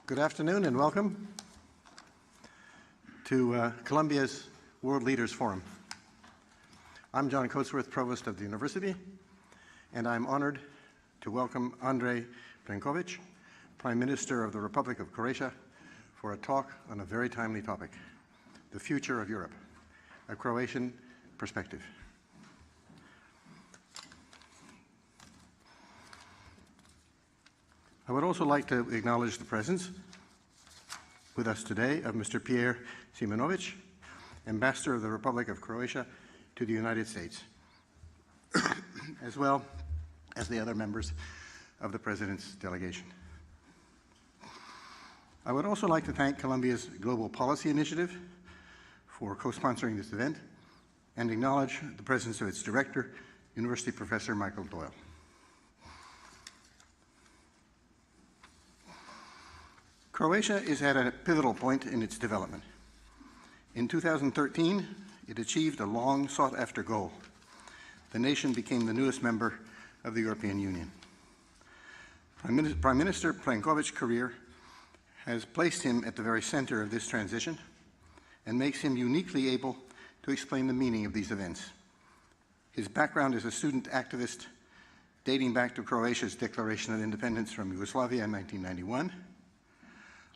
Good afternoon and welcome to Columbia's World Leaders Forum. I'm John Coatsworth, Provost of the University, and I'm honored to welcome Andrej Plenkovic, Prime Minister of the Republic of Croatia, for a talk on a very timely topic, the future of Europe, a Croatian perspective. I would also like to acknowledge the presence with us today of Mr. Pierre Simonovic, Ambassador of the Republic of Croatia to the United States, as well as the other members of the President's delegation. I would also like to thank Columbia's Global Policy Initiative for co-sponsoring this event and acknowledge the presence of its director, University Professor Michael Doyle. Croatia is at a pivotal point in its development. In 2013, it achieved a long sought-after goal. The nation became the newest member of the European Union. Prime Minister Plenkovic's career has placed him at the very center of this transition and makes him uniquely able to explain the meaning of these events. His background as a student activist dating back to Croatia's declaration of independence from Yugoslavia in 1991,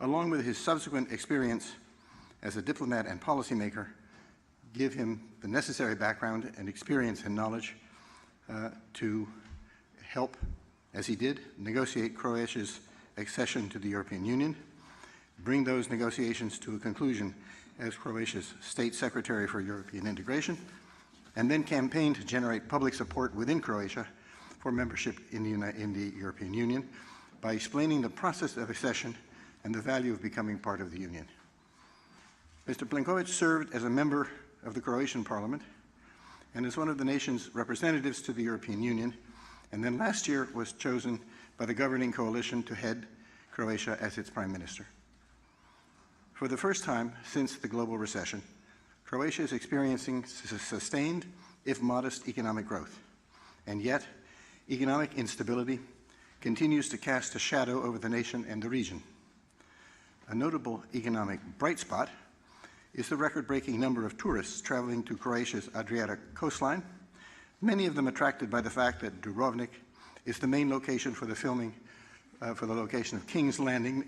along with his subsequent experience as a diplomat and policymaker, give him the necessary background and experience and knowledge to help, as he did, negotiate Croatia's accession to the European Union, bring those negotiations to a conclusion as Croatia's State Secretary for European Integration, and then campaign to generate public support within Croatia for membership in the European Union by explaining the process of accession and the value of becoming part of the Union. Mr. Plenkovic served as a member of the Croatian Parliament and as one of the nation's representatives to the European Union, and then last year was chosen by the governing coalition to head Croatia as its Prime Minister. For the first time since the global recession, Croatia is experiencing sustained, if modest, economic growth, and yet economic instability continues to cast a shadow over the nation and the region. A notable economic bright spot is the record-breaking number of tourists traveling to Croatia's Adriatic coastline, many of them attracted by the fact that Dubrovnik is the main location for the filming for the location of King's Landing,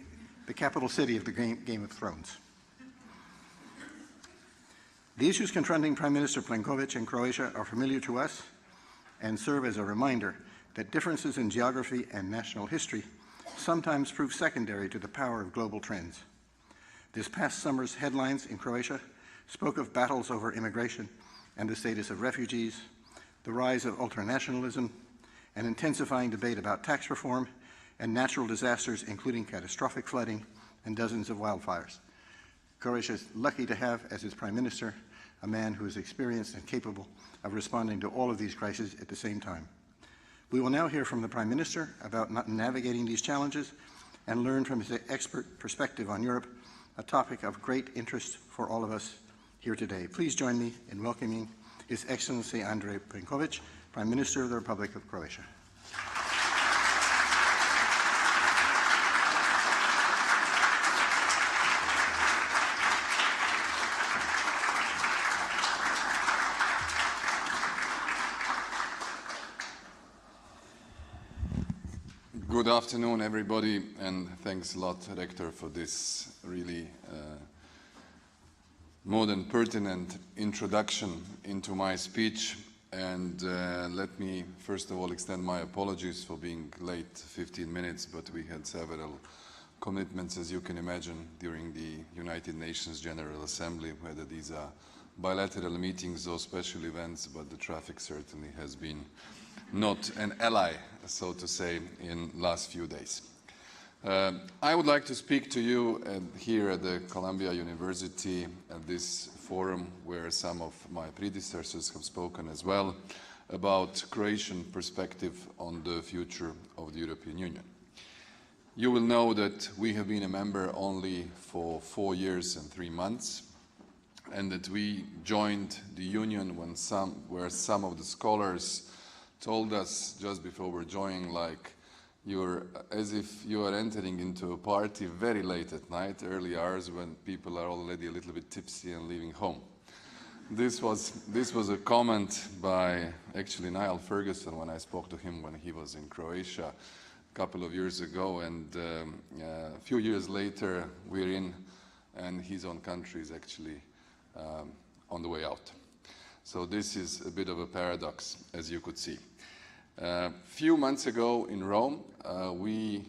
the capital city of the Game of Thrones. The issues confronting Prime Minister Plenkovic and Croatia are familiar to us and serve as a reminder that differences in geography and national history sometimes prove secondary to the power of global trends. This past summer's headlines in Croatia spoke of battles over immigration and the status of refugees, the rise of ultranationalism, an intensifying debate about tax reform, and natural disasters, including catastrophic flooding and dozens of wildfires. Croatia is lucky to have, as its Prime Minister, a man who is experienced and capable of responding to all of these crises at the same time. We will now hear from the Prime Minister about navigating these challenges and learn from his expert perspective on Europe, a topic of great interest for all of us here today. Please join me in welcoming His Excellency Andrej Plenkovic, Prime Minister of the Republic of Croatia. Good afternoon, everybody, and thanks a lot, Rector, for this really more than pertinent introduction into my speech. And let me first of all extend my apologies for being late 15 minutes, but we had several commitments, as you can imagine, during the United Nations General Assembly, whether these are bilateral meetings or special events, but the traffic certainly has been not an ally, so to say, in last few days. I would like to speak to you here at the Columbia University at this forum where some of my predecessors have spoken as well about Croatian perspective on the future of the European Union. You will know that we have been a member only for 4 years and 3 months, and that we joined the Union where some of the scholars told us just before we're joining, like, You're as if you are entering into a party very late at night, early hours when people are already a little bit tipsy and leaving home. This was a comment by actually Niall Ferguson when I spoke to him when he was in Croatia a couple of years ago, and a few years later we're in, and his own country is actually on the way out. So this is a bit of a paradox, as you could see. A few months ago in Rome, we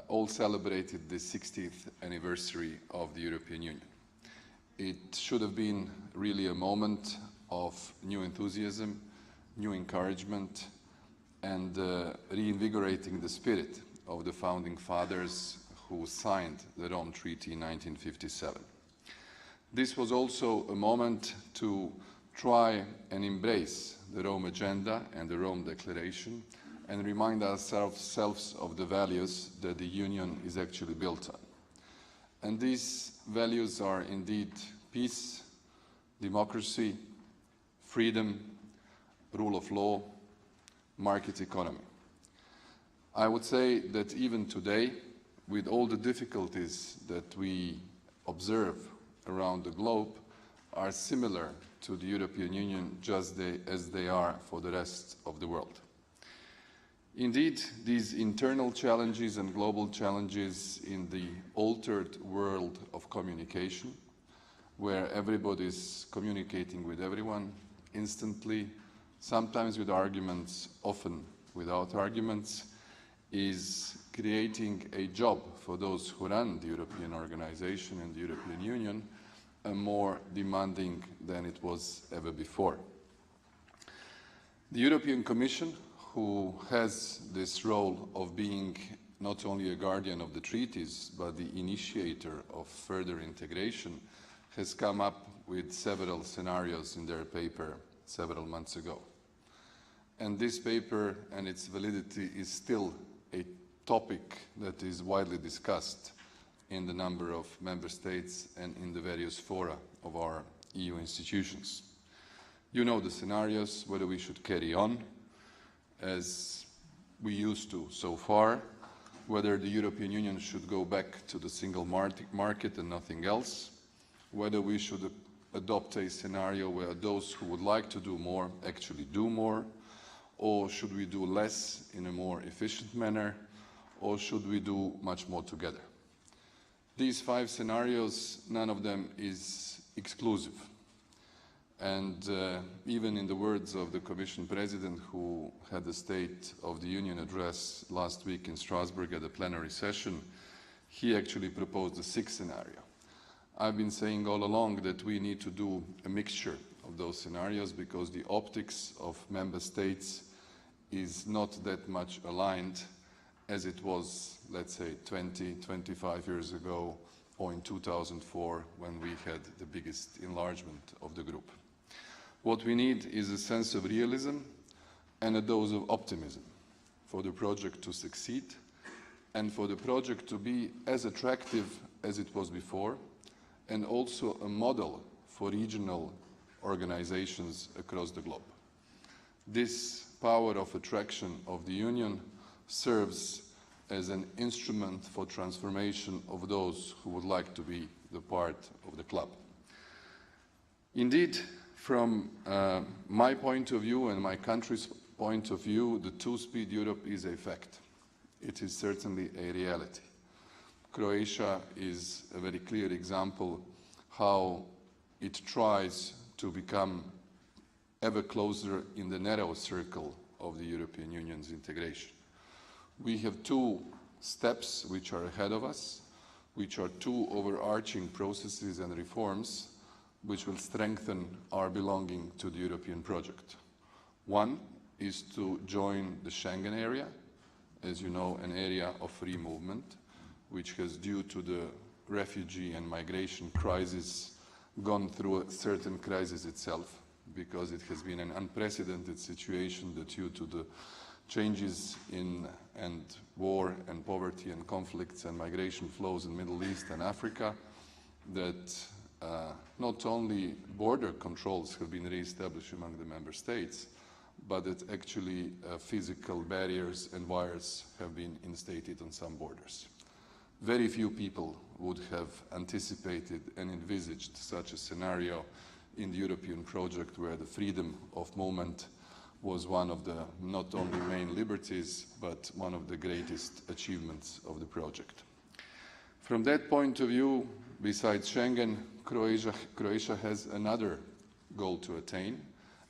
all celebrated the 60th anniversary of the European Union. It should have been really a moment of new enthusiasm, new encouragement, and reinvigorating the spirit of the founding fathers who signed the Rome Treaty in 1957. This was also a moment to try and embrace the Rome Agenda and the Rome Declaration and remind ourselves of the values that the Union is actually built on. And these values are indeed peace, democracy, freedom, rule of law, market economy. I would say that even today, with all the difficulties that we observe around the globe, are similar to the European Union just as they are for the rest of the world. Indeed, these internal challenges and global challenges in the altered world of communication, where everybody is communicating with everyone instantly, sometimes with arguments, often without arguments, is creating a job for those who run the European organization and the European Union, more demanding than it was ever before. The European Commission, who has this role of being not only a guardian of the treaties, but the initiator of further integration, has come up with several scenarios in their paper several months ago. And this paper and its validity is still a topic that is widely discussed in the number of member states and in the various fora of our EU institutions. You know the scenarios, whether we should carry on as we used to so far, whether the European Union should go back to the single market and nothing else, whether we should adopt a scenario where those who would like to do more actually do more, or should we do less in a more efficient manner, or should we do much more together? These 5 scenarios, none of them is exclusive. And even in the words of the Commission President, who had the State of the Union address last week in Strasbourg at the plenary session, he actually proposed a 6th scenario. I've been saying all along that we need to do a mixture of those scenarios because the optics of member states is not that much aligned as it was, let's say, 20, 25 years ago, or in 2004 when we had the biggest enlargement of the group. What we need is a sense of realism and a dose of optimism for the project to succeed and for the project to be as attractive as it was before, and also a model for regional organizations across the globe. This power of attraction of the Union serves as an instrument for transformation of those who would like to be the part of the club. Indeed, from my point of view and my country's point of view, the two-speed Europe is a fact. It is certainly a reality. Croatia is a very clear example how it tries to become ever closer in the narrow circle of the European Union's integration. We have 2 steps which are ahead of us, which are 2 overarching processes and reforms which will strengthen our belonging to the European project. One is to join the Schengen area, as you know, an area of free movement, which has, due to the refugee and migration crisis, gone through a certain crisis itself, because it has been an unprecedented situation that due to the changes in and war and poverty and conflicts and migration flows in Middle East and Africa, that not only border controls have been re-established among the member states, but that actually physical barriers and wires have been instated on some borders. Very few people would have anticipated and envisaged such a scenario in the European project, where the freedom of movement was one of the not only main liberties, but one of the greatest achievements of the project. From that point of view, besides Schengen, Croatia has another goal to attain,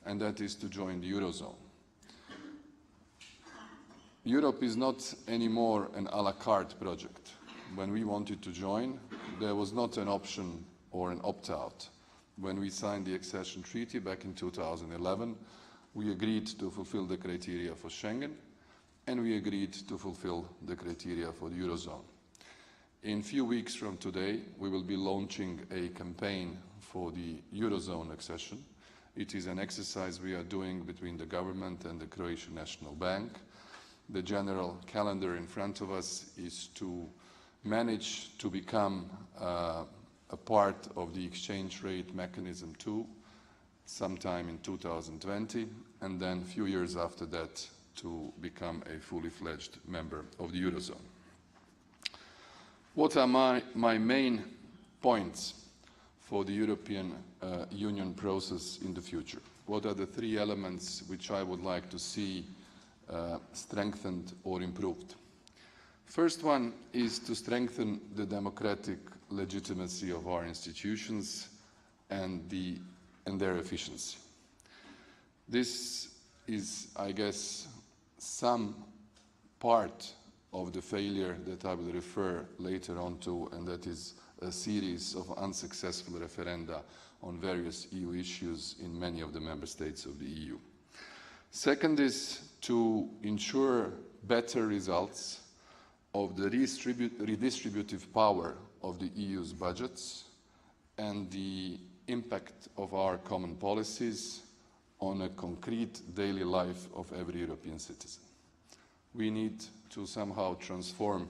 and that is to join the Eurozone. Europe is not anymore an à la carte project. When we wanted to join, there was not an option or an opt-out. When we signed the accession treaty back in 2011, we agreed to fulfill the criteria for Schengen, and we agreed to fulfill the criteria for the Eurozone. In a few weeks from today, we will be launching a campaign for the Eurozone accession. It is an exercise we are doing between the government and the Croatian National Bank. The general calendar in front of us is to manage to become a part of the exchange rate mechanism too, sometime in 2020, and then a few years after that to become a fully fledged member of the Eurozone. What are my main points for the European Union process in the future? What are the three elements which I would like to see strengthened or improved? First one is to strengthen the democratic legitimacy of our institutions and their efficiency. This is, I guess, some part of the failure that I will refer later on to, and that is a series of unsuccessful referenda on various EU issues in many of the member states of the EU. Second is to ensure better results of the redistributive power of the EU's budgets and the impact of our common policies on a concrete daily life of every European citizen. We need to somehow transform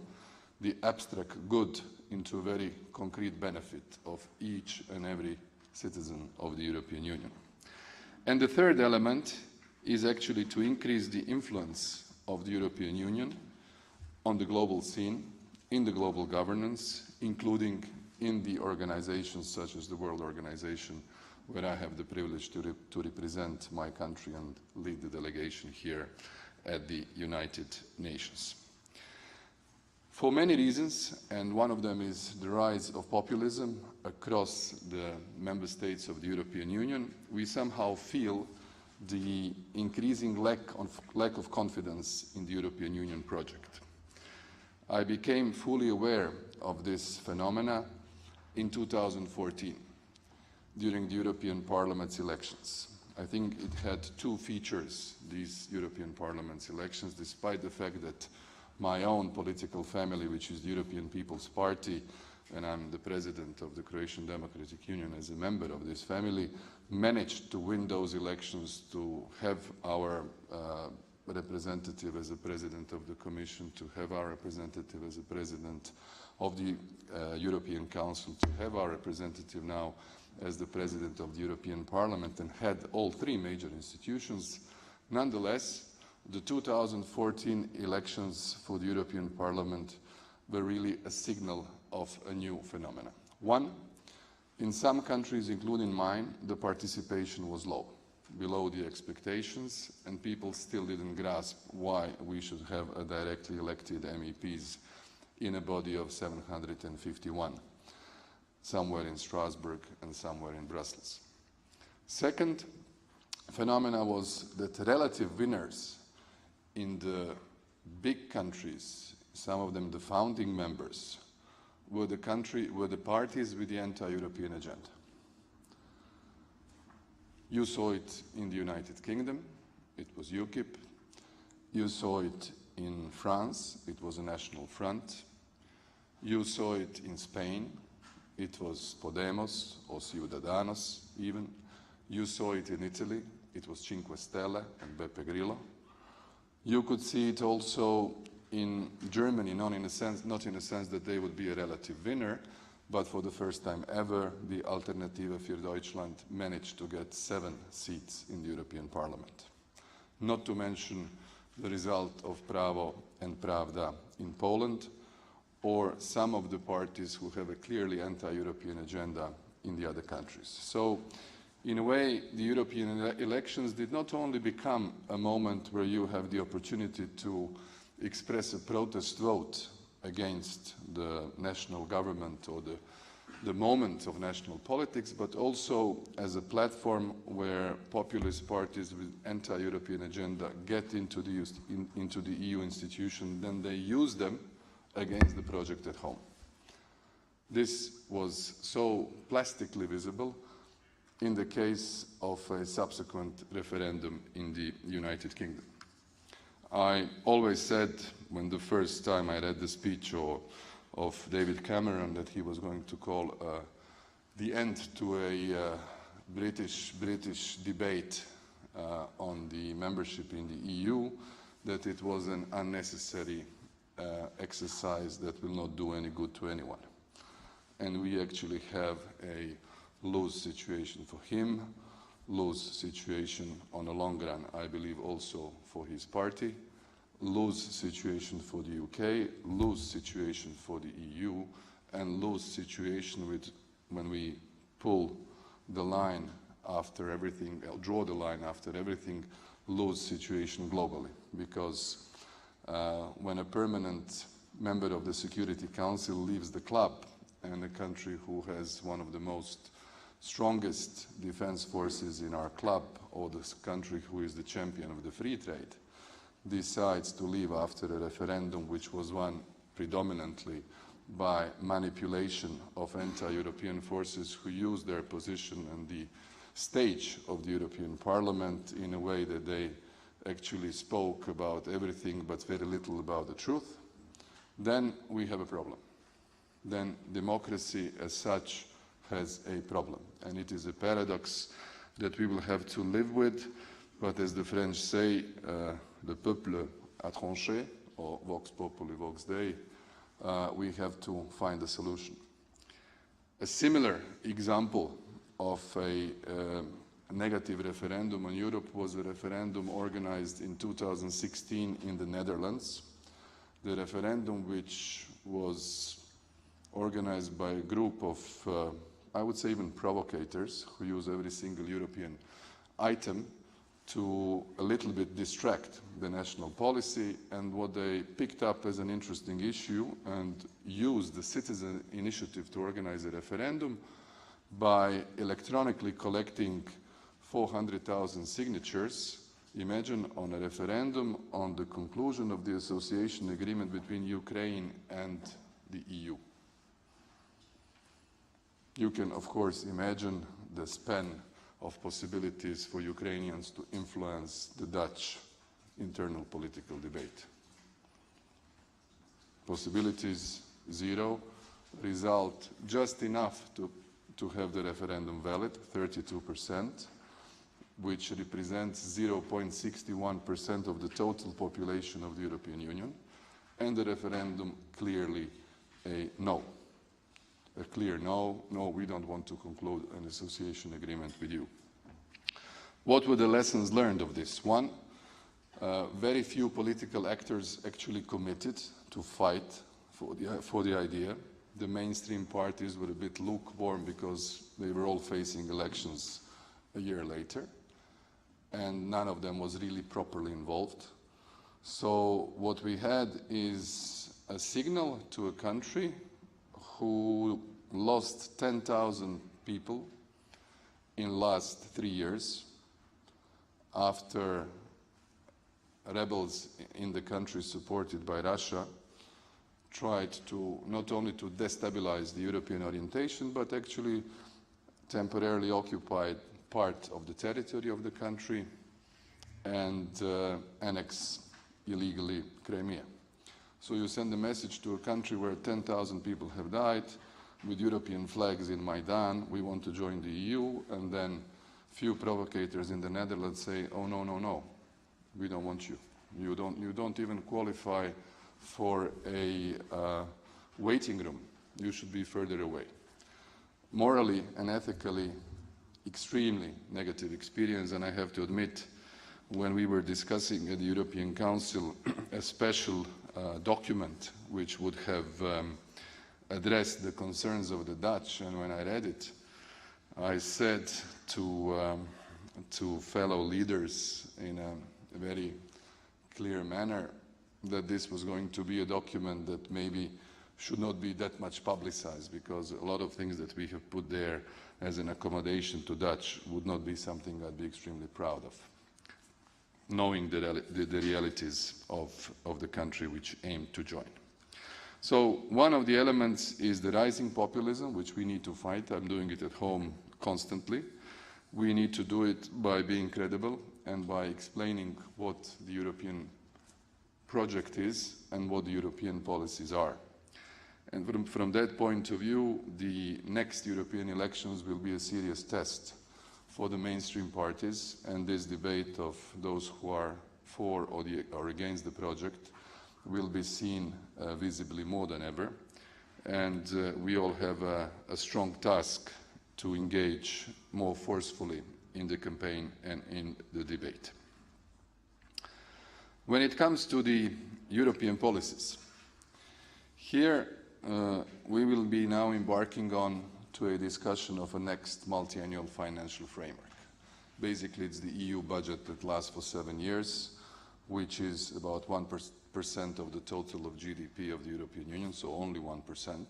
the abstract good into a very concrete benefit of each and every citizen of the European Union. And the third element is actually to increase the influence of the European Union on the global scene, in the global governance, including in the organizations such as the World Organization, where I have the privilege to represent my country and lead the delegation here at the United Nations. For many reasons, and one of them is the rise of populism across the member states of the European Union, we somehow feel the increasing lack of confidence in the European Union project. I became fully aware of this phenomena in 2014 during the European Parliament's elections. I think it had two features, these European Parliament's elections, despite the fact that my own political family, which is the European People's Party, and I'm the president of the Croatian Democratic Union as a member of this family, managed to win those elections, to have our representative as a president of the Commission, to have our representative as a president of the European Council, to have our representative now as the president of the European Parliament, and had all three major institutions. Nonetheless, the 2014 elections for the European Parliament were really a signal of a new phenomenon. One, in some countries, including mine, the participation was low, below the expectations, and people still didn't grasp why we should have a directly elected MEPs in a body of 751, somewhere in Strasbourg and somewhere in Brussels. Second phenomena was that relative winners in the big countries, some of them the founding members, were the parties with the anti-European agenda. You saw it in the United Kingdom, it was UKIP. You saw it in France, it was a National Front. You saw it in Spain, it was Podemos or Ciudadanos even. You saw it in Italy, it was Cinque Stelle and Beppe Grillo. You could see it also in Germany, not in a sense that they would be a relative winner, but for the first time ever, the Alternative für Deutschland managed to get 7 seats in the European Parliament. not to mention the result of Pravo and Pravda in Poland, or some of the parties who have a clearly anti-European agenda in the other countries. So, in a way, the European elections did not only become a moment where you have the opportunity to express a protest vote against the national government or the moment of national politics, but also as a platform where populist parties with anti-European agenda get into the EU institution, then they use them against the project at home. This was so plastically visible in the case of a subsequent referendum in the United Kingdom. I always said when the first time I read the speech of David Cameron that he was going to call the end to a British debate on the membership in the EU, that it was an unnecessary exercise that will not do any good to anyone. And we actually have a lose situation for him, lose situation on a long run, I believe also for his party, lose situation for the UK, lose situation for the EU, and lose situation with when we pull the line after everything, draw the line after everything, lose situation globally. Because when a permanent member of the Security Council leaves the club, and a country who has one of the most strongest defense forces in our club, or the country who is the champion of the free trade, decides to leave after a referendum which was won predominantly by manipulation of anti-European forces who used their position and the stage of the European Parliament in a way that they actually spoke about everything but very little about the truth, then we have a problem. Then democracy as such has a problem. And it is a paradox that we will have to live with, but as the French say, le peuple a tranché, or vox populi, vox dei, we have to find a solution. A similar example of a negative referendum on Europe was a referendum organized in 2016 in the Netherlands. The referendum which was organized by a group of, I would say even provocators, who use every single European item to a little bit distract the national policy, and what they picked up as an interesting issue and used the citizen initiative to organize a referendum by electronically collecting 400,000 signatures. Imagine on a referendum on the conclusion of the association agreement between Ukraine and the EU. You can, of course, imagine the span of possibilities for Ukrainians to influence the Dutch internal political debate. Possibilities zero, result just enough to have the referendum valid, 32%, which represents 0.61% of the total population of the European Union, and the referendum clearly a no. A clear no, no, we don't want to conclude an association agreement with you. What were the lessons learned of this? One, very few political actors actually committed to fight for the idea. The mainstream parties were a bit lukewarm because they were all facing elections a year later, and none of them was really properly involved. So what we had is a signal to a country who lost 10,000 people in the last 3 years after rebels in the country supported by Russia tried to not only to destabilize the European orientation, but actually temporarily occupied part of the territory of the country and annex illegally Crimea. So you send a message to a country where 10,000 people have died with European flags in Maidan, we want to join the EU, and then few provocators in the Netherlands say, oh no, no, no, we don't want you. You don't even qualify for a waiting room. You should be further away. Morally and ethically, extremely negative experience, and I have to admit, when we were discussing at the European Council a special document which would have addressed the concerns of the Dutch, and when I read it, I said to fellow leaders in a very clear manner that this was going to be a document that maybe should not be that much publicized, because a lot of things that we have put there as an accommodation to Dutch would not be something I'd be extremely proud of, knowing the realities of the country which aimed to join. So one of the elements is the rising populism, which we need to fight. I'm doing it at home constantly. We need to do it by being credible and by explaining what the European project is and what the European policies are. And from that point of view, the next European elections will be a serious test for the mainstream parties, and this debate of those who are for or against the project will be seen visibly more than ever. And we all have a strong task to engage more forcefully in the campaign and in the debate. When it comes to the European policies, here we will be now embarking on to a discussion of a next multi-annual financial framework. Basically, it's the EU budget that lasts for 7 years, which is about 1% of the total of GDP of the European Union, so only 1%.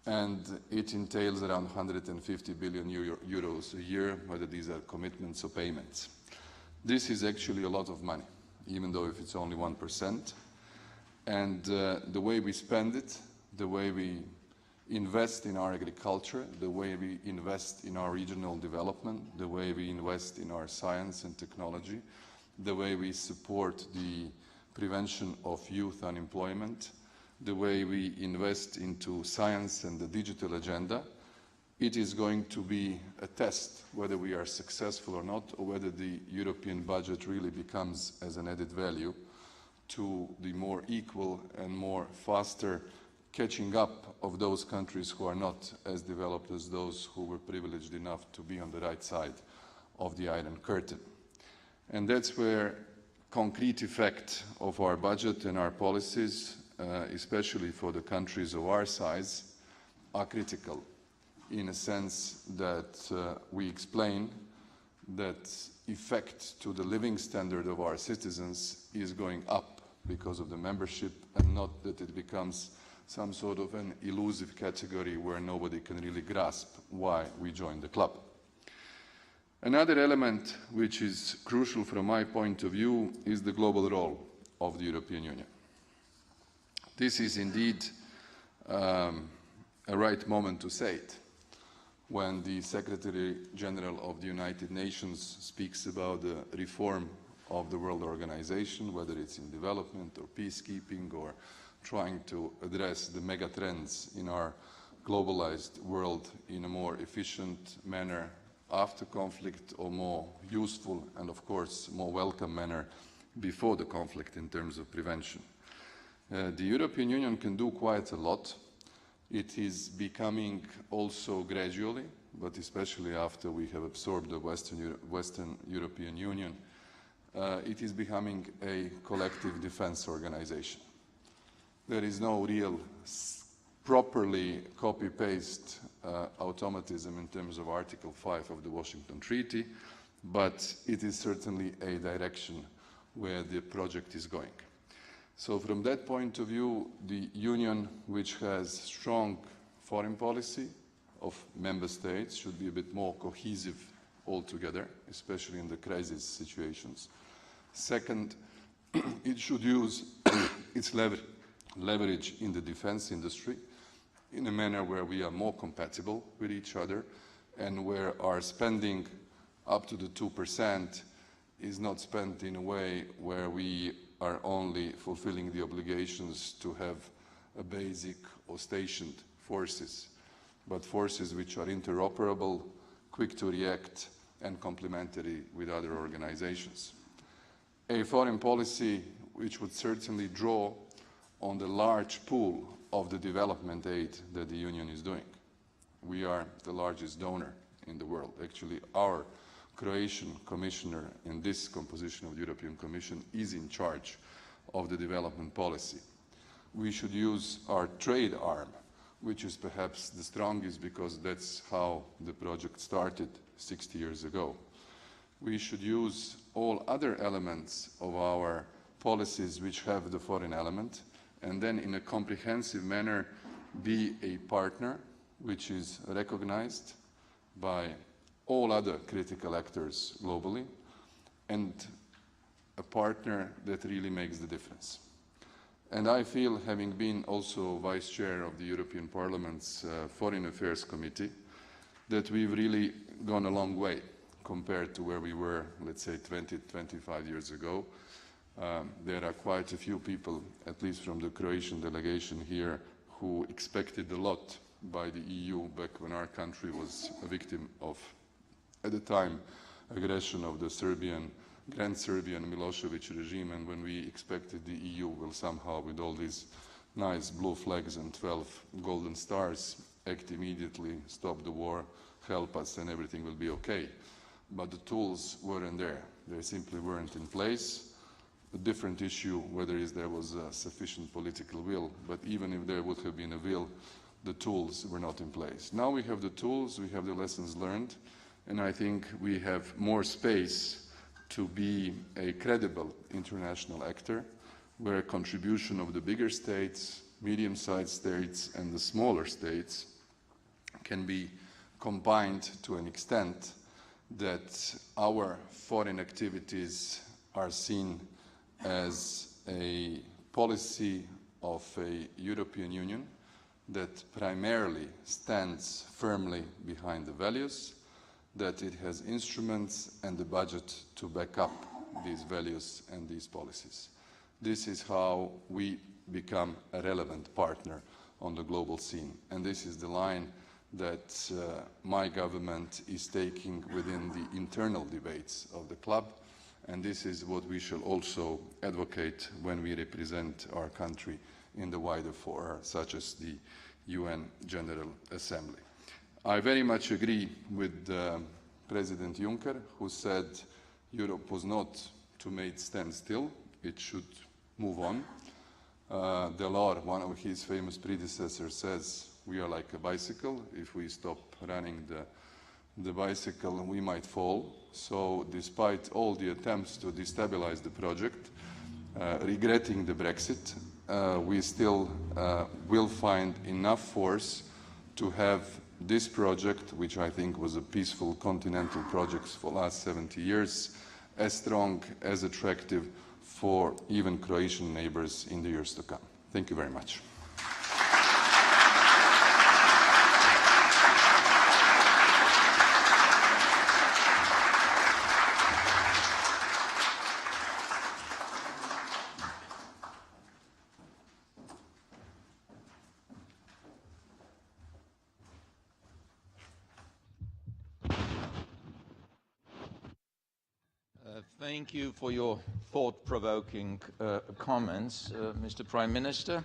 And it entails around 150 billion euros a year, whether these are commitments or payments. This is actually a lot of money, even though if it's only 1%. And the way we spend it, the way we invest in our agriculture, the way we invest in our regional development, the way we invest in our science and technology, the way we support the prevention of youth unemployment, the way we invest into science and the digital agenda, it is going to be a test whether we are successful or not, or whether the European budget really becomes as an added value to the more equal and more faster catching up of those countries who are not as developed as those who were privileged enough to be on the right side of the Iron Curtain. And that's where concrete effect of our budget and our policies, especially for the countries of our size, are critical, in a sense that we explain that effect to the living standard of our citizens is going up because of the membership, and not that it becomes some sort of an elusive category where nobody can really grasp why we joined the club. Another element which is crucial from my point of view is the global role of the European Union. This is indeed a right moment to say it, when the Secretary General of the United Nations speaks about the reform of the World Organization, whether it's in development or peacekeeping or trying to address the mega trends in our globalized world in a more efficient manner after conflict, or more useful and of course more welcome manner before the conflict in terms of prevention. The European Union can do quite a lot. It is becoming also gradually, but especially after we have absorbed the Western European Union, it is becoming a collective defense organization. There is no real properly copy-paste automatism in terms of Article 5 of the Washington Treaty, but it is certainly a direction where the project is going. So from that point of view, the Union, which has strong foreign policy of member states, should be a bit more cohesive altogether, especially in the crisis situations. Second, it should use its leverage in the defense industry in a manner where we are more compatible with each other, and where our spending up to the 2% is not spent in a way where we are only fulfilling the obligations to have a basic or stationed forces, but forces which are interoperable, quick to react, and complementary with other organizations. A foreign policy which would certainly draw on the large pool of the development aid that the Union is doing. We are the largest donor in the world. Actually, our Croatian commissioner in this composition of the European Commission is in charge of the development policy. We should use our trade arm, which is perhaps the strongest because that's how the project started 60 years ago. We should use all other elements of our policies which have the foreign element, and then in a comprehensive manner be a partner which is recognized by all other critical actors globally, and a partner that really makes the difference. And I feel, having been also Vice Chair of the European Parliament's Foreign Affairs Committee, that we've really gone a long way compared to where we were, let's say, 20, 25 years ago. There are quite a few people, at least from the Croatian delegation here, who expected a lot by the EU back when our country was a victim of, at the time, aggression of the Grand Serbian Milosevic regime, and when we expected the EU will somehow, with all these nice blue flags and 12 golden stars, act immediately, stop the war, help us, and everything will be okay. But the tools weren't there. They simply weren't in place. A different issue whether there was a sufficient political will, but even if there would have been a will, the tools were not in place. Now we have the tools, we have the lessons learned, and I think we have more space to be a credible international actor, where a contribution of the bigger states, medium-sized states, and the smaller states can be combined to an extent that our foreign activities are seen as a policy of a European Union that primarily stands firmly behind the values, that it has instruments and the budget to back up these values and these policies. This is how we become a relevant partner on the global scene. And this is the line that my government is taking within the internal debates of the club. And this is what we shall also advocate when we represent our country in the wider fora, such as the UN General Assembly. I very much agree with President Juncker, who said Europe was not to make stand still, it should move on. Delors, one of his famous predecessors, says we are like a bicycle. If we stop running the bicycle, we might fall. So despite all the attempts to destabilize the project, regretting the Brexit, we still will find enough force to have this project, which I think was a peaceful continental project for the last 70 years, as strong, as attractive for even Croatian neighbors in the years to come. Thank you very much. Thank you for your thought-provoking comments, Mr. Prime Minister.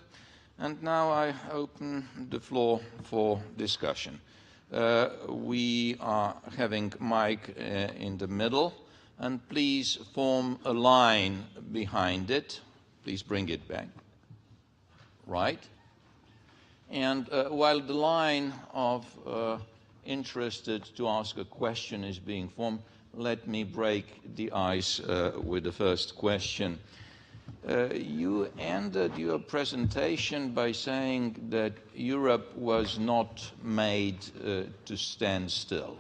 And now I open the floor for discussion. We are having Mike in the middle, and please form a line behind it. Please bring it back. Right? And while the line of interested to ask a question is being formed, let me break the ice with the first question. You ended your presentation by saying that Europe was not made to stand still,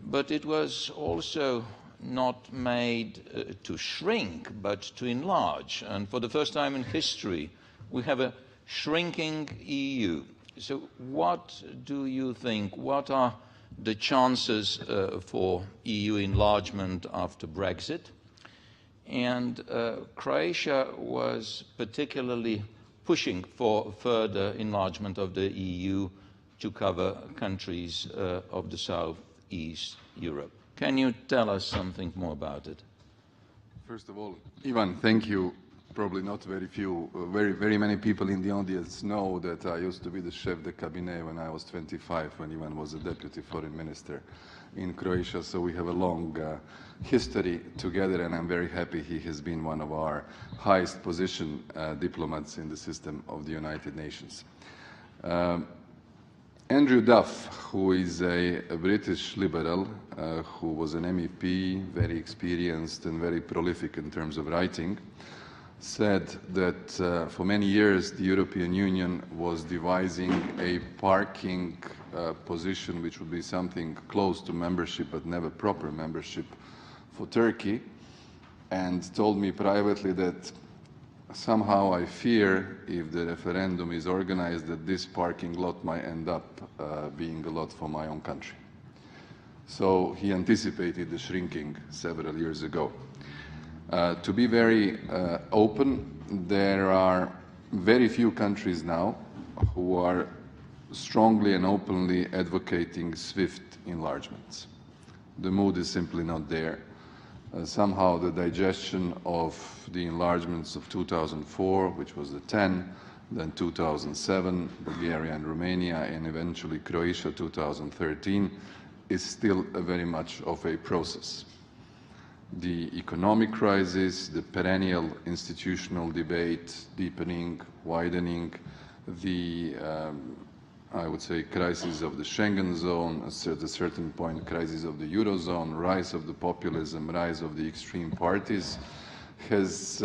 but it was also not made to shrink, but to enlarge. And for the first time in history, we have a shrinking EU. So what do you think? What are the chances for EU enlargement after Brexit? And Croatia was particularly pushing for further enlargement of the EU to cover countries of the Southeast Europe. Can you tell us something more about it? First of all, Ivan, thank you. Probably not very many people in the audience know that I used to be the chef de cabinet when I was 25, when Ivan was a deputy foreign minister. in Croatia, so we have a long history together, and I'm very happy he has been one of our highest position diplomats in the system of the United Nations. Andrew Duff, who is a British liberal, who was an MEP, very experienced and very prolific in terms of writing, said that for many years the European Union was devising a parking position which would be something close to membership but never proper membership for Turkey, and told me privately that somehow I fear if the referendum is organized that this parking lot might end up being a lot for my own country. So he anticipated the shrinking several years ago. To be very open, there are very few countries now who are strongly and openly advocating swift enlargements. The mood is simply not there. Somehow the digestion of the enlargements of 2004, which was the 10, then 2007, Bulgaria and Romania, and eventually Croatia 2013, is still very much of a process. The economic crisis, the perennial institutional debate, deepening, widening, the I would say crisis of the Schengen zone, at a certain point crisis of the Eurozone, rise of the populism, rise of the extreme parties, has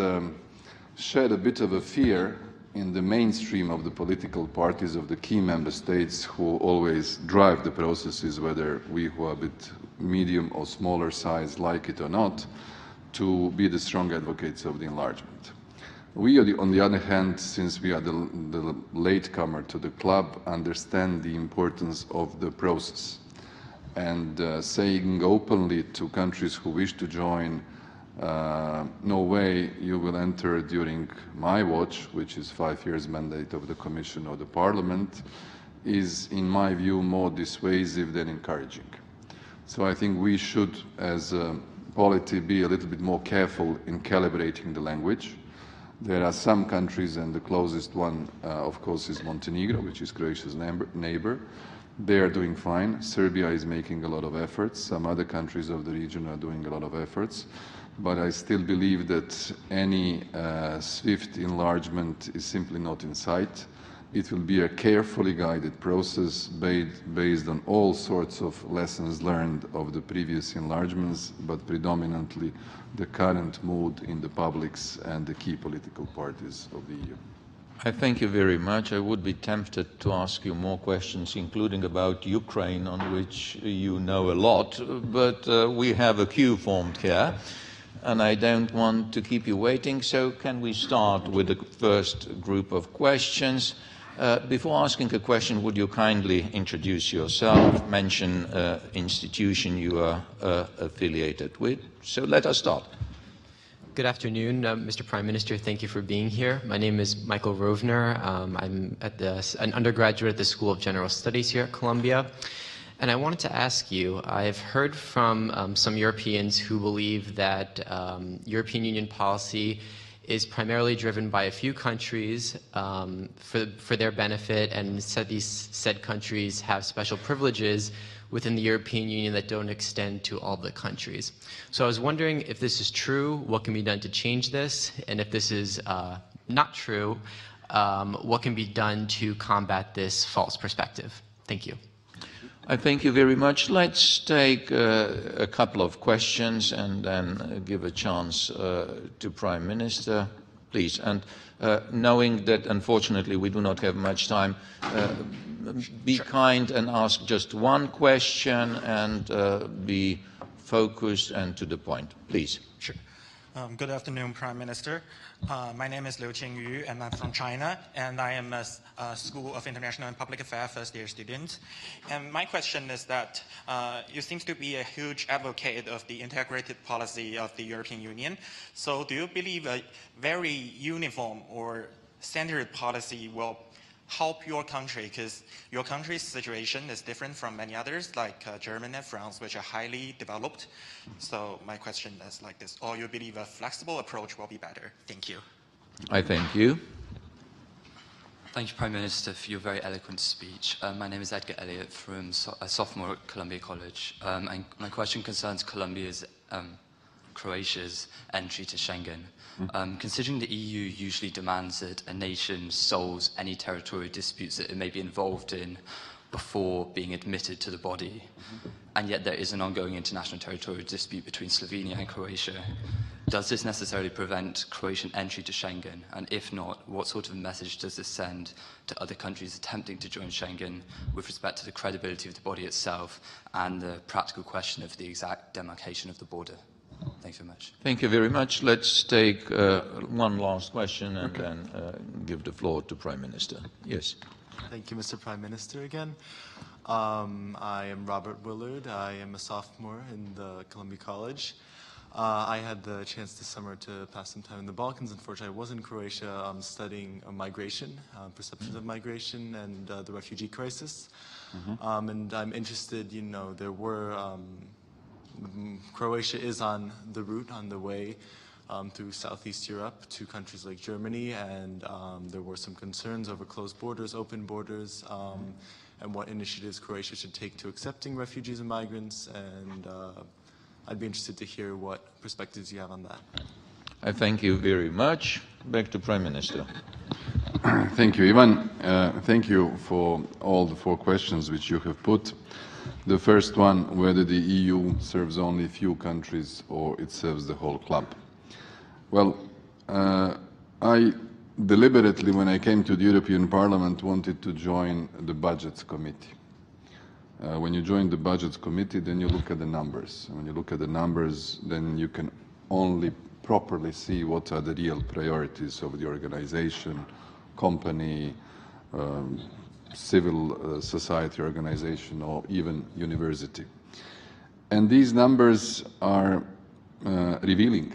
shed a bit of a fear in the mainstream of the political parties of the key member states who always drive the processes, whether we who are a bit medium or smaller size like it or not, to be the strong advocates of the enlargement. We, on the other hand, since we are the latecomer to the club, understand the importance of the process. And saying openly to countries who wish to join, no way you will enter during my watch, which is 5 years mandate of the Commission or the Parliament, is, in my view, more dissuasive than encouraging. So I think we should, as a polity, be a little bit more careful in calibrating the language. There are some countries, and the closest one, of course, is Montenegro, which is Croatia's neighbor. They are doing fine. Serbia is making a lot of efforts. Some other countries of the region are doing a lot of efforts. But I still believe that any swift enlargement is simply not in sight. It will be a carefully guided process based on all sorts of lessons learned of the previous enlargements, but predominantly the current mood in the publics and the key political parties of the EU. I thank you very much. I would be tempted to ask you more questions, including about Ukraine, on which you know a lot, but we have a queue formed here, and I don't want to keep you waiting, so can we start with the first group of questions? Before asking a question, would you kindly introduce yourself, mention institution you are affiliated with? So let us start. Good afternoon, Mr. Prime Minister. Thank you for being here. My name is Michael Rovner. I'm an undergraduate at the School of General Studies here at Columbia. And I wanted to ask you, I've heard from some Europeans who believe that European Union policy is primarily driven by a few countries for their benefit, and these said countries have special privileges within the European Union that don't extend to all the countries. So I was wondering if this is true, what can be done to change this, and if this is not true, what can be done to combat this false perspective? Thank you. I thank you very much. Let's take a couple of questions and then give a chance to Prime Minister, please. And knowing that unfortunately we do not have much time, be kind and ask just one question and be focused and to the point, please. Sure. Good afternoon, Prime Minister. My name is Liu Qingyu, and I'm from China, and I am a School of International and Public Affairs first-year student. And my question is that you seem to be a huge advocate of the integrated policy of the European Union. So do you believe a very uniform or centered policy will help your country? Because your country's situation is different from many others, like Germany and France, which are highly developed. So my question is like this: or you believe a flexible approach will be better? Thank you. I thank you. Thank you, Prime Minister, for your very eloquent speech. My name is Edgar Elliott from a sophomore at Columbia College. And my question concerns Croatia's entry to Schengen. Considering the EU usually demands that a nation solves any territorial disputes that it may be involved in before being admitted to the body, and yet there is an ongoing international territorial dispute between Slovenia and Croatia, does this necessarily prevent Croatian entry to Schengen? And if not, what sort of message does this send to other countries attempting to join Schengen with respect to the credibility of the body itself and the practical question of the exact demarcation of the border? Thanks very much. Thank you very much. Let's take one last question and then give the floor to Prime Minister. Yes. Thank you, Mr. Prime Minister, again. I am Robert Willard. I am a sophomore in the Columbia College. I had the chance this summer to pass some time in the Balkans. Unfortunately, I was in Croatia studying migration, perceptions of migration, and the refugee crisis. And I'm interested, you know, Croatia is on the route, on the way through Southeast Europe to countries like Germany, and there were some concerns over closed borders, open borders, and what initiatives Croatia should take to accepting refugees and migrants, and I'd be interested to hear what perspectives you have on that. I thank you very much. Back to Prime Minister. Thank you, Ivan. Thank you for all the 4 questions which you have put. The first one, whether the EU serves only a few countries or it serves the whole club. Well, I deliberately, when I came to the European Parliament, wanted to join the Budgets Committee. When you join the Budgets Committee, then you look at the numbers. When you look at the numbers, then you can only properly see what are the real priorities of the organization, company, civil society organization, or even university. And these numbers are revealing,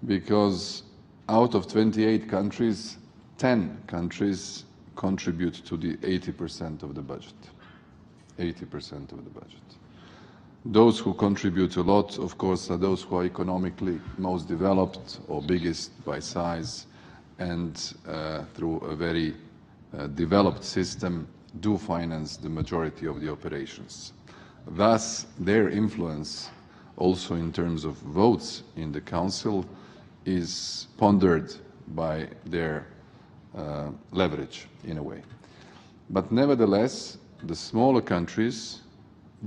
because out of 28 countries, 10 countries contribute to the 80% of the budget. 80% of the budget. Those who contribute a lot, of course, are those who are economically most developed or biggest by size, and through a very developed system do finance the majority of the operations. Thus, their influence, also in terms of votes in the Council, is pondered by their leverage, in a way. But nevertheless, the smaller countries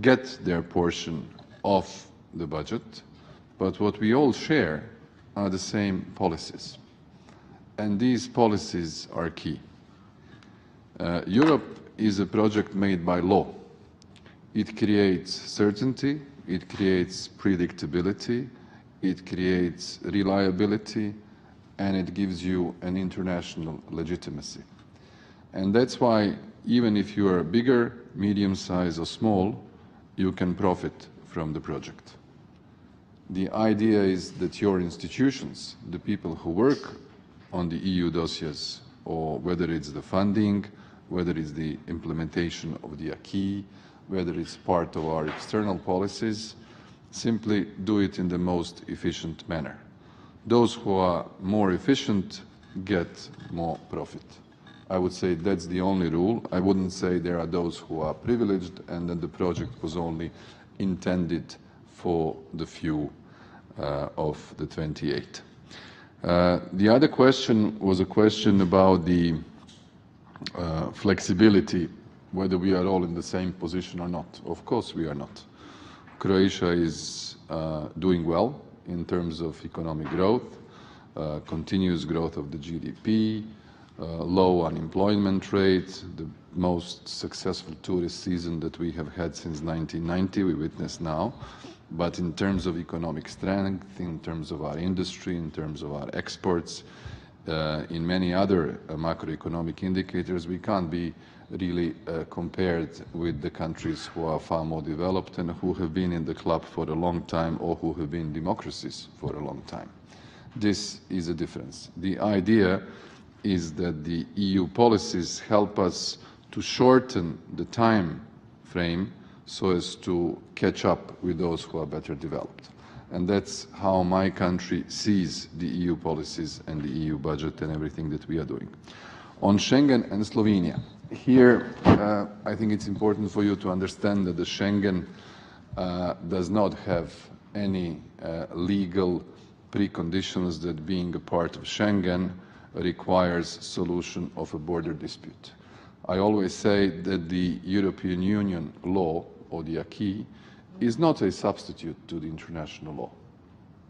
get their portion of the budget, but what we all share are the same policies. And these policies are key. Europe is a project made by law. It creates certainty, it creates predictability, it creates reliability, and it gives you an international legitimacy. And that's why, even if you are bigger, medium-sized or small, you can profit from the project. The idea is that your institutions, the people who work on the EU dossiers, or whether it's the funding, whether it's the implementation of the acquis, whether it's part of our external policies, simply do it in the most efficient manner. Those who are more efficient get more profit. I would say that's the only rule. I wouldn't say there are those who are privileged and that the project was only intended for the few of the 28. The other question was a question about the flexibility, whether we are all in the same position or not. Of course we are not. Croatia is doing well in terms of economic growth, continuous growth of the GDP, low unemployment rate, the most successful tourist season that we have had since 1990, we witness now. But in terms of economic strength, in terms of our industry, in terms of our exports, in many other macroeconomic indicators, we can't be really compared with the countries who are far more developed and who have been in the club for a long time, or who have been democracies for a long time. This is a difference. The idea is that the EU policies help us to shorten the time frame so as to catch up with those who are better developed. And that's how my country sees the EU policies and the EU budget and everything that we are doing. On Schengen and Slovenia, here I think it's important for you to understand that the Schengen does not have any legal preconditions that being a part of Schengen requires solution of a border dispute. I always say that the European Union law, or the acquis, is not a substitute to the international law.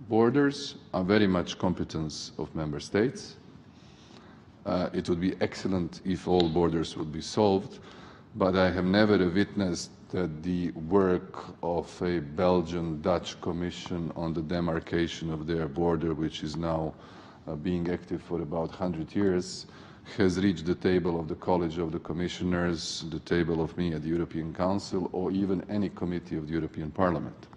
Borders are very much competence of member states. It would be excellent if all borders would be solved, but I have never witnessed that the work of a Belgian-Dutch commission on the demarcation of their border, which is now being active for about 100 years, has reached the table of the College of the Commissioners, the table of me at the European Council, or even any committee of the European Parliament.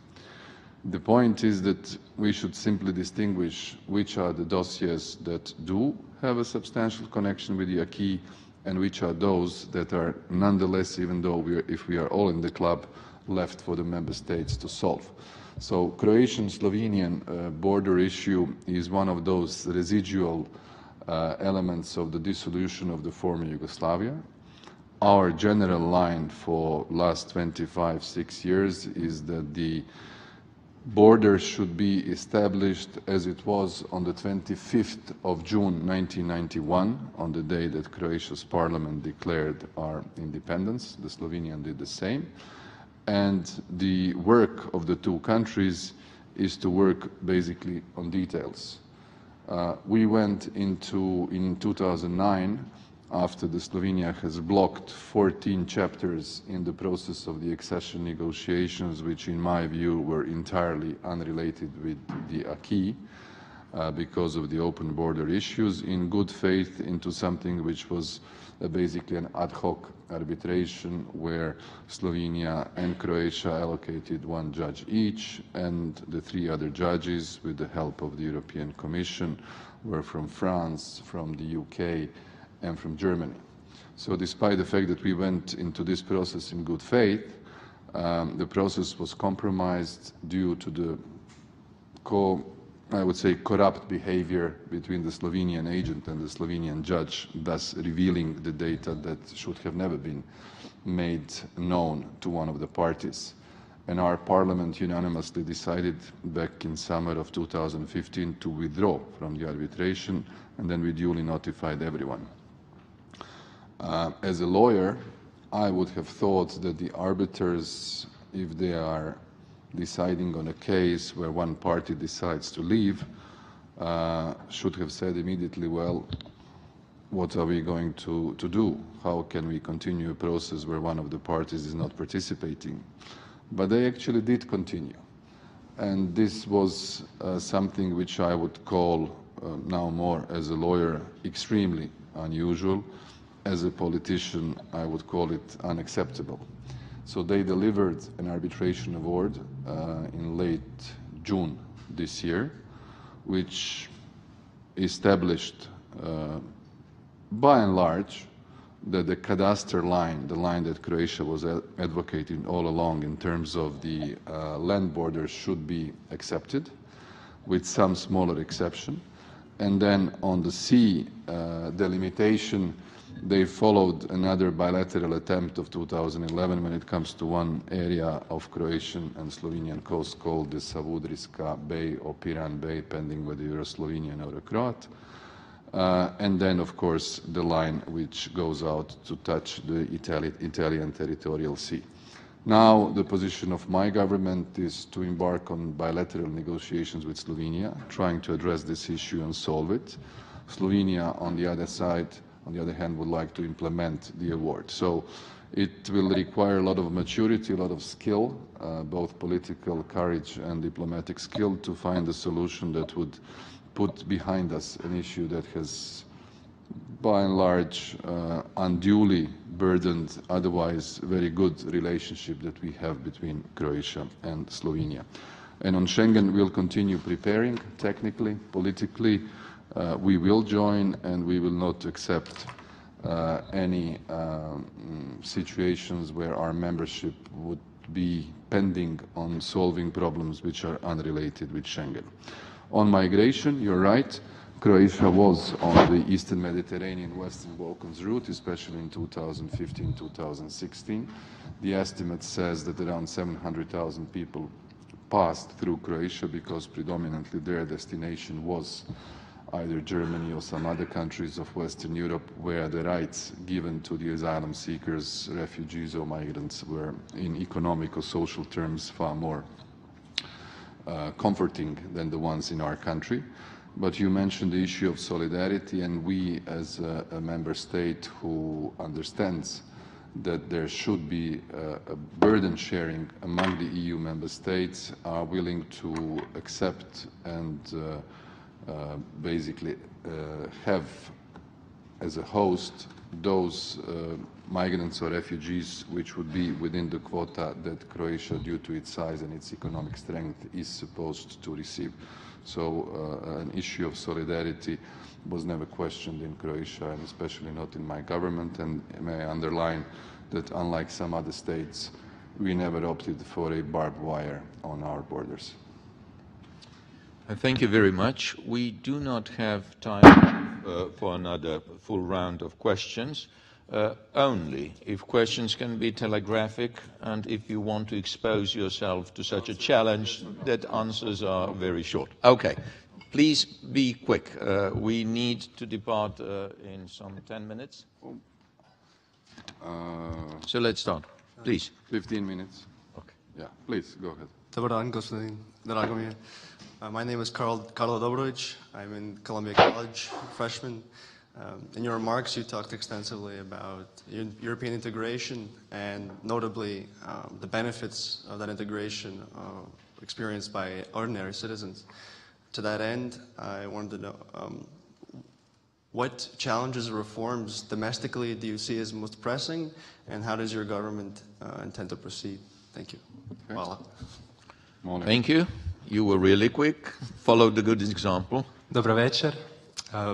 The point is that we should simply distinguish which are the dossiers that do have a substantial connection with the acquis and which are those that are nonetheless, even though if we are all in the club, left for the member states to solve. So Croatian-Slovenian border issue is one of those residual elements of the dissolution of the former Yugoslavia. Our general line for last 25-6 years is that the border should be established as it was on the 25th of June 1991, on the day that Croatia's parliament declared our independence. The Slovenian did the same. And the work of the two countries is to work basically on details. We went into, in 2009, after the Slovenia has blocked 14 chapters in the process of the accession negotiations, which in my view were entirely unrelated with the acquis because of the open border issues, in good faith into something which was basically an ad hoc arbitration where Slovenia and Croatia allocated one judge each, and the three other judges, with the help of the European Commission, were from France, from the UK, and from Germany. So despite the fact that we went into this process in good faith, the process was compromised due to the I would say corrupt behavior between the Slovenian agent and the Slovenian judge, thus revealing the data that should have never been made known to one of the parties. And our parliament unanimously decided back in summer of 2015 to withdraw from the arbitration, and then we duly notified everyone. As a lawyer, I would have thought that the arbiters, if they are deciding on a case where one party decides to leave, should have said immediately, well, what are we going to do? How can we continue a process where one of the parties is not participating? But they actually did continue. And this was something which I would call, now more as a lawyer, extremely unusual. As a politician, I would call it unacceptable. So they delivered an arbitration award in late June this year, which established, by and large, that the cadastre line, the line that Croatia was advocating all along in terms of the land borders, should be accepted, with some smaller exception. And then on the sea delimitation, they followed another bilateral attempt of 2011 when it comes to one area of Croatian and Slovenian coast called the Savudrijska Bay or Piran Bay, depending whether you're a Slovenian or a Croat. And then, of course, the line which goes out to touch the Italian territorial sea. Now, the position of my government is to embark on bilateral negotiations with Slovenia, trying to address this issue and solve it. Slovenia, on the other hand, would like to implement the award. So it will require a lot of maturity, a lot of skill, both political courage and diplomatic skill, to find a solution that would put behind us an issue that has, by and large, unduly burdened otherwise very good relationship that we have between Croatia and Slovenia. And on Schengen, we'll continue preparing technically, politically. We will join, and we will not accept any situations where our membership would be pending on solving problems which are unrelated with Schengen. On migration, you're right. Croatia was on the Eastern Mediterranean Western Balkans route, especially in 2015-2016. The estimate says that around 700,000 people passed through Croatia because predominantly their destination was either Germany or some other countries of Western Europe, where the rights given to the asylum seekers, refugees or migrants were in economic or social terms far more comforting than the ones in our country. But you mentioned the issue of solidarity, and we as a member state who understands that there should be a burden sharing among the EU member states are willing to accept and basically have as a host those migrants or refugees which would be within the quota that Croatia, due to its size and its economic strength, is supposed to receive. So an issue of solidarity was never questioned in Croatia, and especially not in my government. And may I underline that unlike some other states, we never opted for a barbed wire on our borders. Thank you very much. We do not have time for another full round of questions. Only if questions can be telegraphic and if you want to expose yourself to such a challenge that answers are very short. Okay, please be quick. We need to depart in some 10 minutes. So let's start, please. 15 minutes. Okay. Yeah, please, go ahead. Dobar dan, gospodin Dragomir. My name is Karlo Dobrovic. I'm in Columbia College, freshman. In your remarks, you talked extensively about European integration and notably the benefits of that integration experienced by ordinary citizens. To that end, I wanted to know what challenges or reforms domestically do you see as most pressing, and how does your government intend to proceed? Thank you. Okay. Hvala. Thank you. You were really quick. Follow the good example. Dobro večer.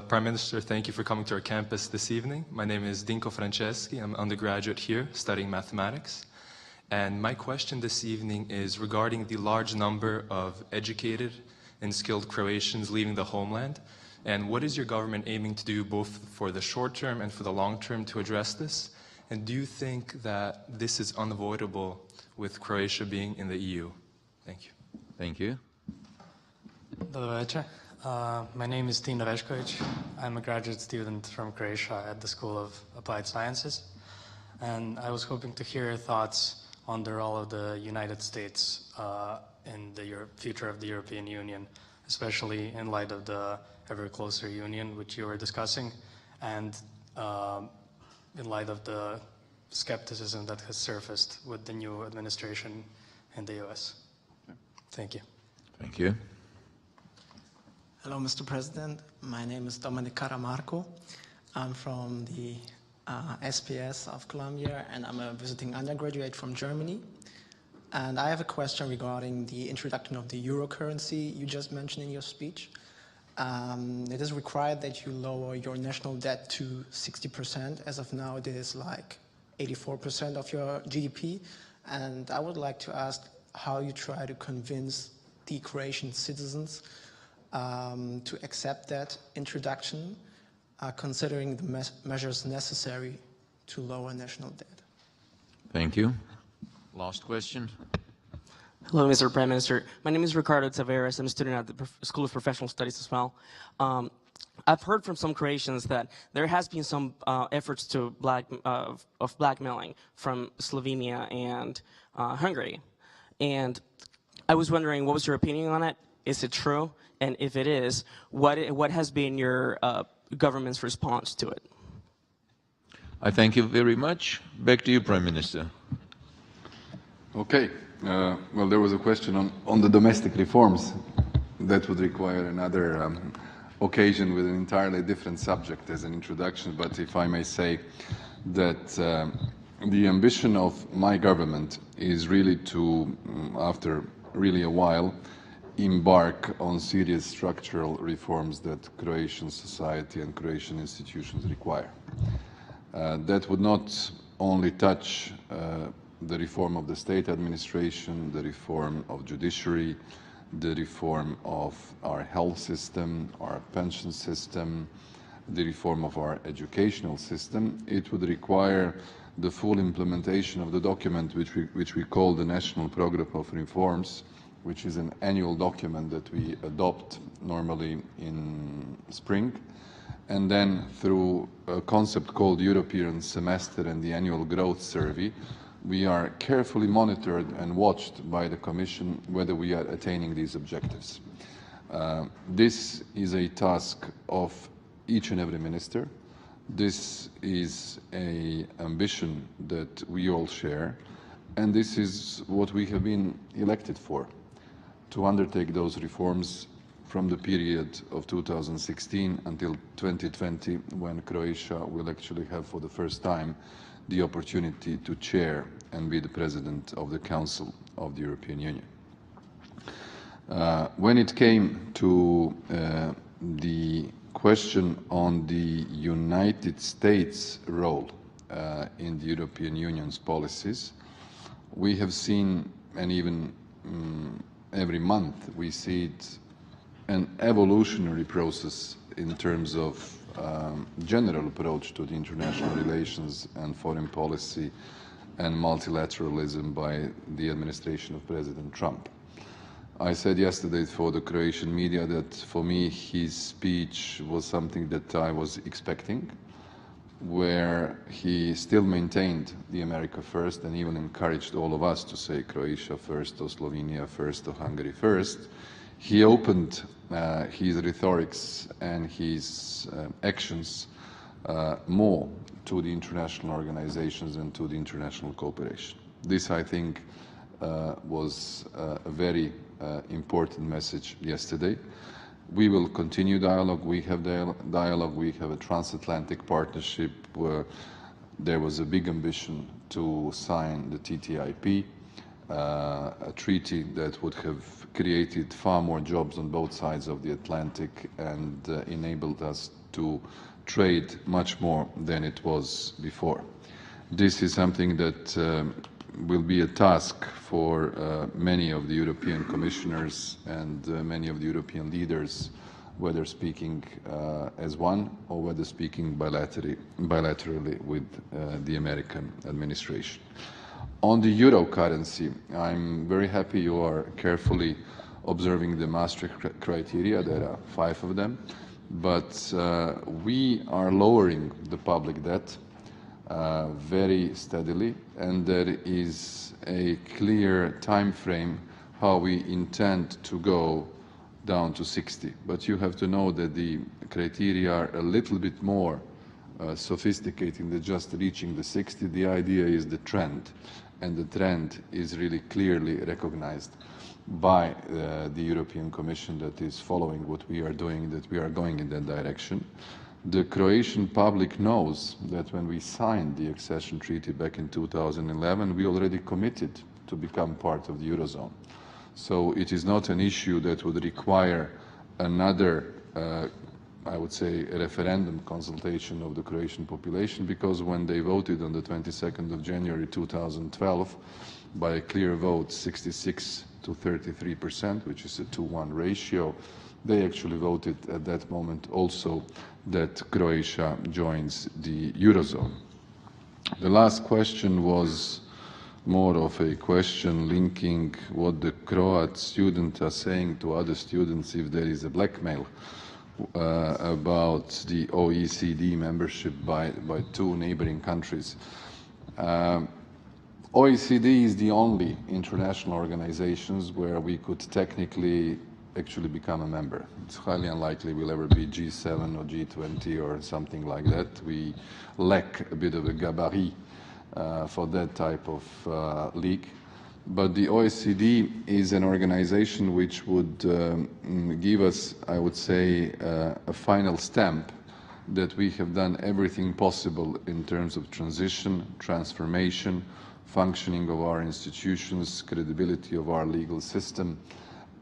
Prime Minister, thank you for coming to our campus this evening. My name is Dinko Franceschi. I'm an undergraduate here studying mathematics. And my question this evening is regarding the large number of educated and skilled Croatians leaving the homeland. And what is your government aiming to do both for the short term and for the long term to address this? And do you think that this is unavoidable with Croatia being in the EU? Thank you. Thank you. Dobro večer. My name is Tina Vešković. I'm a graduate student from Croatia at the School of Applied Sciences. And I was hoping to hear your thoughts on the role of the United States in the future of the European Union, especially in light of the ever closer union which you were discussing, and in light of the skepticism that has surfaced with the new administration in the US. Thank you. Thank you. Hello, Mr. President. My name is Dominic Caramarco. I'm from the SPS of Columbia, and I'm a visiting undergraduate from Germany. And I have a question regarding the introduction of the euro currency you just mentioned in your speech. It is required that you lower your national debt to 60%. As of now, it is like 84% of your GDP. And I would like to ask how you try to convince the Croatian citizens to accept that introduction, considering the measures necessary to lower national debt. Thank you. Last question. Hello, Mr. Prime Minister. My name is Ricardo Taveras. I'm a student at the School of Professional Studies as well. I've heard from some Croatians that there has been some efforts to blackmailing from Slovenia and Hungary. And I was wondering, what was your opinion on it? Is it true? And if it is, what has been your government's response to it? I thank you very much. Back to you, Prime Minister. Okay. Well, there was a question on the domestic reforms. That would require another occasion with an entirely different subject as an introduction. But if I may say that the ambition of my government is really to, after really a while, embark on serious structural reforms that Croatian society and Croatian institutions require. That would not only touch the reform of the state administration, the reform of judiciary, the reform of our health system, our pension system, the reform of our educational system. It would require the full implementation of the document which we call the National Programme of Reforms, which is an annual document that we adopt normally in spring. And then through a concept called European Semester and the Annual Growth Survey, we are carefully monitored and watched by the Commission whether we are attaining these objectives. This is a task of each and every minister. This is an ambition that we all share, and this is what we have been elected for, to undertake those reforms from the period of 2016 until 2020, when Croatia will actually have for the first time the opportunity to chair and be the president of the Council of the European Union. When it came to the question on the United States' role in the European Union's policies, we have seen, and even every month we see it, an evolutionary process in terms of general approach to the international relations and foreign policy and multilateralism by the administration of President Trump. I said yesterday for the Croatian media that for me his speech was something that I was expecting, where he still maintained the America first and even encouraged all of us to say Croatia first, or Slovenia first, or Hungary first. He opened his rhetorics and his actions more to the international organizations and to the international cooperation. This, I think, was a very important message yesterday. We will continue dialogue. We have dialogue. We have a transatlantic partnership where there was a big ambition to sign the TTIP, a treaty that would have created far more jobs on both sides of the Atlantic and enabled us to trade much more than it was before. This is something that will be a task for many of the European commissioners and many of the European leaders, whether speaking as one or whether speaking bilaterally with the American administration. On the euro currency, I'm very happy you are carefully observing the Maastricht criteria. There are 5 of them, but we are lowering the public debt very steadily, and there is a clear time frame how we intend to go down to 60. But you have to know that the criteria are a little bit more sophisticated than just reaching the 60. The idea is the trend, and the trend is really clearly recognized by the European Commission that is following what we are doing, that we are going in that direction. The Croatian public knows that when we signed the accession treaty back in 2011, we already committed to become part of the Eurozone. So it is not an issue that would require another, I would say, a referendum consultation of the Croatian population, because when they voted on the 22nd of January 2012, by a clear vote, 66 to 33%, which is a 2-1 ratio, they actually voted at that moment also that Croatia joins the Eurozone. The last question was more of a question linking what the Croat students are saying to other students if there is a blackmail about the OECD membership by 2 neighboring countries. OECD is the only international organization where we could technically actually become a member. It's highly unlikely we'll ever be G7 or G20 or something like that. We lack a bit of a gabarit for that type of league. But the OECD is an organization which would give us, I would say, a final stamp that we have done everything possible in terms of transition, transformation, functioning of our institutions, credibility of our legal system,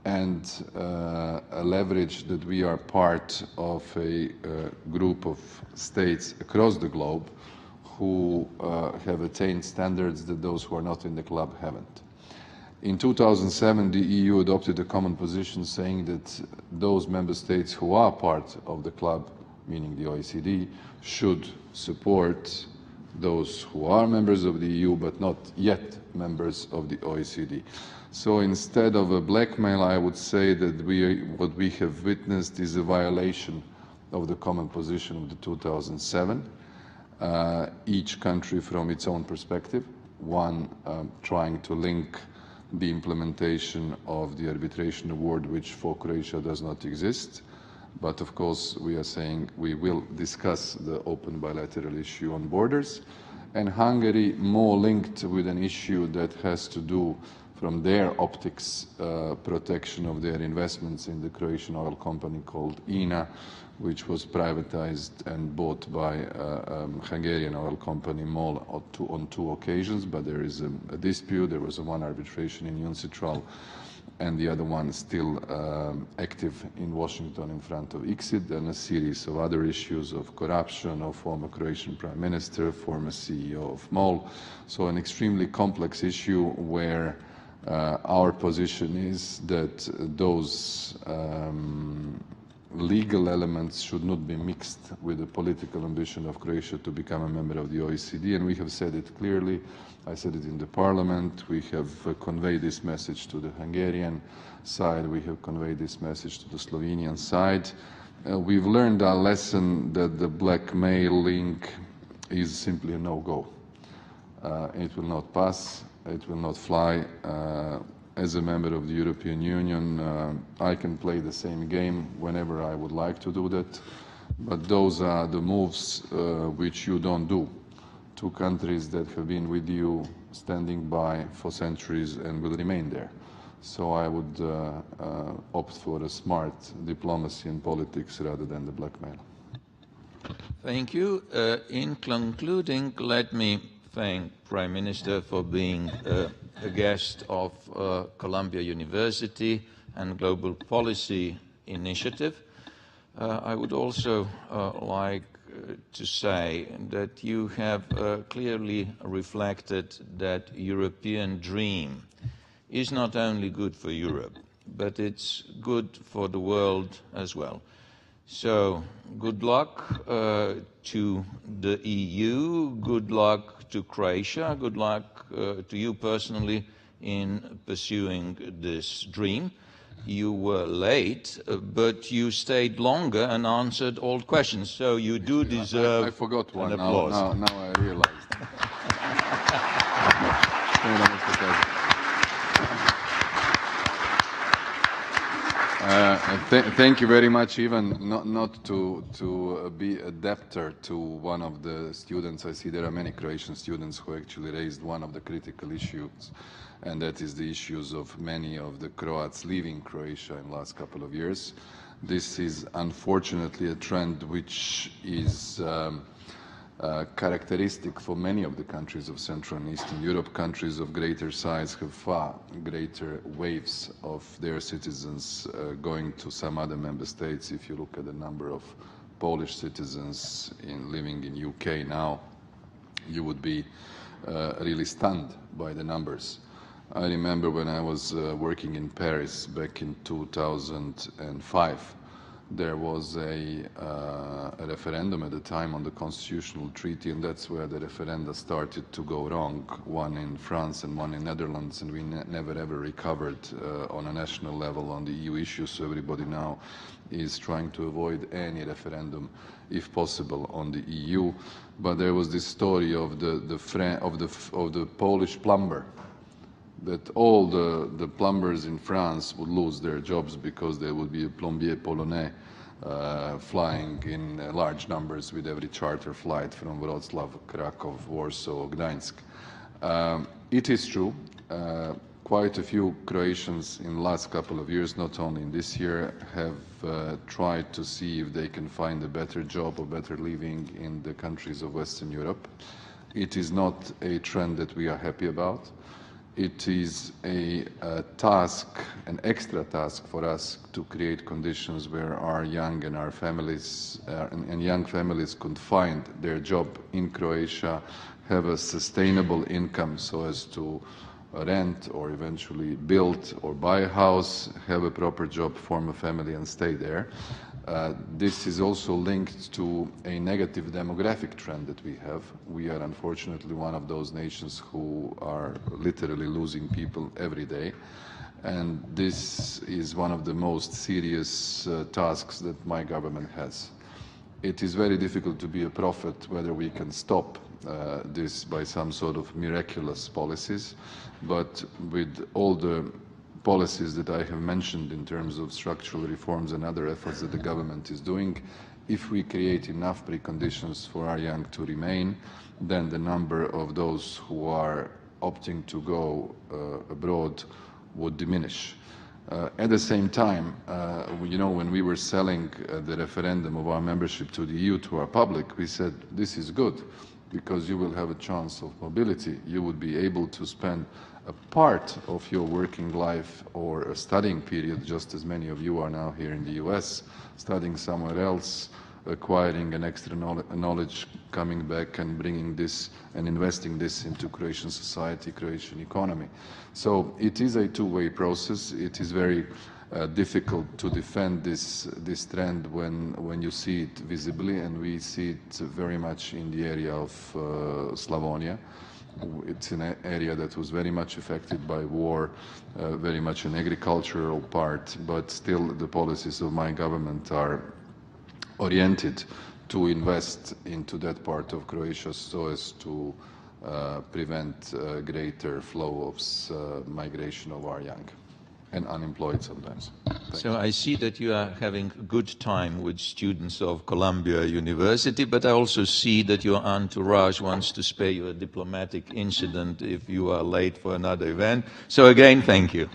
and a leverage that we are part of a group of states across the globe who have attained standards that those who are not in the club haven't. In 2007, the EU adopted a common position saying that those member states who are part of the club, meaning the OECD, should support those who are members of the EU but not yet members of the OECD. So instead of a blackmail, I would say that what we have witnessed is a violation of the common position of the 2007, each country from its own perspective, one trying to link the implementation of the arbitration award, which for Croatia does not exist. But of course, we are saying we will discuss the open bilateral issue on borders, and Hungary more linked with an issue that has to do, from their optics, protection of their investments in the Croatian oil company called INA, which was privatized and bought by Hungarian oil company MOL on two occasions, but there is a dispute. There was one arbitration in UNCITRAL, and the other one is still active in Washington in front of ICSID, and a series of other issues of corruption of former Croatian Prime Minister, former CEO of MOL. So an extremely complex issue where our position is that those legal elements should not be mixed with the political ambition of Croatia to become a member of the OECD, and we have said it clearly. I said it in the parliament. We have conveyed this message to the Hungarian side. We have conveyed this message to the Slovenian side. We've learned our lesson that the blackmailing is simply a no-go. It will not pass. It will not fly. As a member of the European Union, I can play the same game whenever I would like to do that, but those are the moves which you don't do. Two countries that have been with you, standing by for centuries and will remain there. So I would opt for a smart diplomacy and politics rather than the blackmail. Thank you. In concluding, let me thank Prime Minister for being a guest of Columbia University and Global Policy Initiative. I would also like to say that you have clearly reflected that European dream is not only good for Europe, but it's good for the world as well. So good luck to the EU, good luck to Croatia, good luck to you personally in pursuing this dream. You were late, but you stayed longer and answered all questions, so you do deserve I forgot one. an applause. Now I realized. Thank you very much, even not to be a debtor to one of the students. I see there are many Croatian students who actually raised one of the critical issues, and that is the issues of many of the Croats leaving Croatia in the last couple of years. This is unfortunately a trend which is characteristic for many of the countries of Central and Eastern Europe. Countries of greater size have far greater waves of their citizens going to some other member states. If you look at the number of Polish citizens living in UK now, you would be really stunned by the numbers. I remember when I was working in Paris back in 2005, there was a referendum at the time on the constitutional treaty, and that's where the referenda started to go wrong, one in France and one in Netherlands, and we never ever recovered on a national level on the EU issue, so everybody now is trying to avoid any referendum, if possible, on the EU. But there was this story of the Polish plumber, that all the plumbers in France would lose their jobs because there would be a plombier polonais flying in large numbers with every charter flight from Wrocław, Krakow, Warsaw, Gdańsk. It is true, quite a few Croatians in the last couple of years, not only in this year, have tried to see if they can find a better job or better living in the countries of Western Europe. It is not a trend that we are happy about. It is a task, an extra task for us to create conditions where our young and our families and young families could find their job in Croatia, have a sustainable income so as to rent or eventually build or buy a house, have a proper job, form a family and stay there. This is also linked to a negative demographic trend that we have. We are unfortunately one of those nations who are literally losing people every day. And this is one of the most serious tasks that my government has. It is very difficult to be a prophet whether we can stop this by some sort of miraculous policies, but with all the policies that I have mentioned in terms of structural reforms and other efforts that the government is doing, if we create enough preconditions for our young to remain, then the number of those who are opting to go abroad would diminish. At the same time, you know, when we were selling the referendum of our membership to the EU to our public, we said this is good because you will have a chance of mobility. You would be able to spend a part of your working life or a studying period, just as many of you are now here in the US, studying somewhere else, acquiring an extra knowledge, coming back and bringing this and investing this into Croatian society, Croatian economy. So it is a two-way process. It is very difficult to defend this trend when you see it visibly, and we see it very much in the area of Slavonia. It's an area that was very much affected by war, very much an agricultural part, but still the policies of my government are oriented to invest into that part of Croatia so as to prevent greater flow of migration of our young and unemployed sometimes. So I see that you are having a good time with students of Columbia University, but I also see that your entourage wants to spare you a diplomatic incident if you are late for another event. So again, thank you.